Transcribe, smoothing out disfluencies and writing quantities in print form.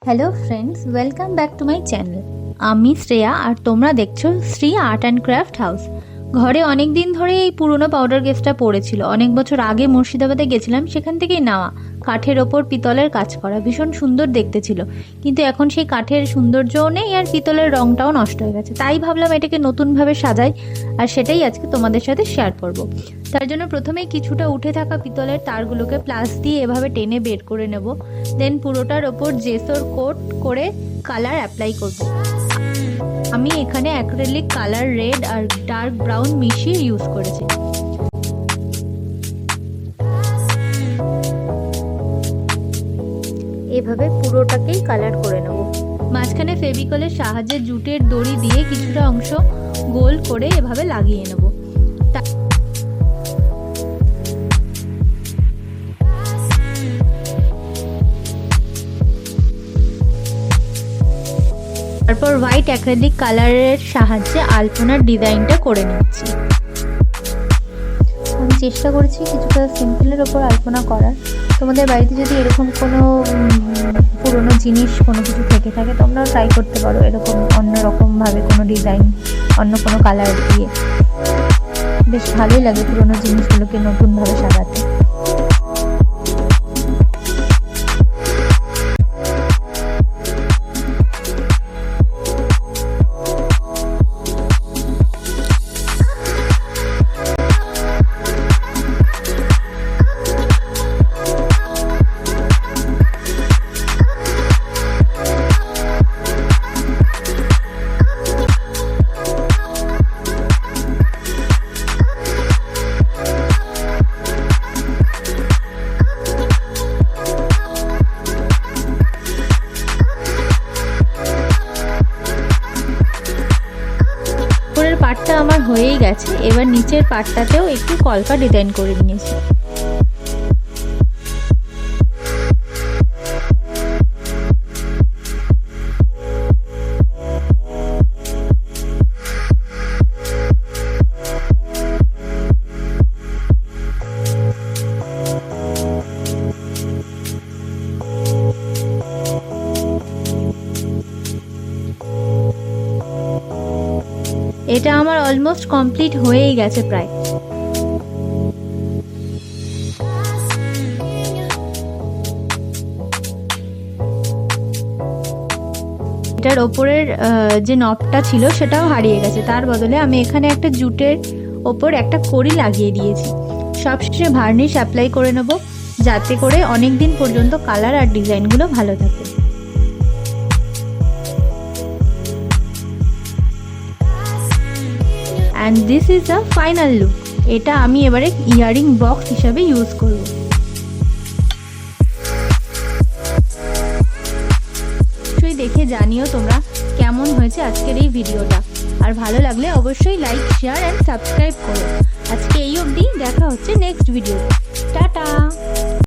Hello friends, welcome back to my channel. আমি শ্রেয়া আর তোমরা দেখছো Shri art and craft house. ঘরে অনেক দিন ধরে এই পুরনো পাউডার কেসটা পড়েছিল। অনেক বছর আগে মুর্শিদাবাদে গেছিলাম, সেখান থেকেই নেওয়া। কাঠের ওপর পিতলের কাজ করা, ভীষণ সুন্দর দেখতে ছিল। কিন্তু এখন সেই কাঠের সৌন্দর্যও নেই আর পিতলের রঙটাও নষ্ট হয়ে গেছে। তাই ভাবলাম এটাকে নতুনভাবে সাজাই, আর সেটাই আজকে তোমাদের সাথে শেয়ার করব। তার জন্য প্রথমেই কিছুটা উঠে থাকা পিতলের তারগুলোকে প্লাস দিয়ে এভাবে টেনে বের করে নেব। দেন পুরোটার ওপর জেসর কোট করে কালার অ্যাপ্লাই করব। আমি এখানে অ্যাক্রিলিক কালার রেড আর ডার্ক ব্রাউন মিশিয়ে ইউজ করেছি। এভাবে পুরোটাকেই কালার করে নেব। মাঝখানে ফেভিকলের সাহায্যে জুটের দড়ি দিয়ে কিছুটা অংশ গোল করে এভাবে লাগিয়ে নেব। তারপর হোয়াইট অ্যাক্রিলিক কালারের সাহায্যে আলপনার ডিজাইনটা করে নিচ্ছি। আমি চেষ্টা করেছি কিছুটা সিম্পলের ওপর আলপনা করার। তোমাদের বাড়িতে যদি এরকম কোনো পুরনো জিনিস কোনো কিছু থেকে থাকে, তোমরাও ট্রাই করতে পারো এরকম অন্যরকমভাবে কোনো ডিজাইন, অন্য কোনো কালার দিয়ে। বেশ ভালোই লাগে পুরনো জিনিসগুলোকে নতুনভাবে সাজাতে। উপরের পাটটা আমার হয়েই গেছে, এবার নিচের পাটটাতেও একটু কলকা ডিজাইন করে নিয়েছি। এটা আমার অলমোস্ট কমপ্লিট হয়েই গেছে প্রায়। এটার ওপরের যে নবটা ছিল সেটাও হারিয়ে গেছে, তার বদলে আমি এখানে একটা জুটের ওপর একটা কড়ি লাগিয়ে দিয়েছি। সবশেষে ভার্নিশ অ্যাপ্লাই করে নেব, যাতে করে অনেক দিন পর্যন্ত কালার আর ডিজাইনগুলো ভালো থাকে। And this is the final look. এটা আমি এবারে ইয়ারিং বক্স হিসাবে ইউজ করব। অবশ্যই দেখে জানিও তোমরা কেমন হয়েছে আজকের এই ভিডিওটা, আর ভালো লাগলে অবশ্যই লাইক, শেয়ার অ্যান্ড সাবস্ক্রাইব করো। আজকে এই অবধি, দেখা হচ্ছে নেক্সট ভিডিও। টাটা।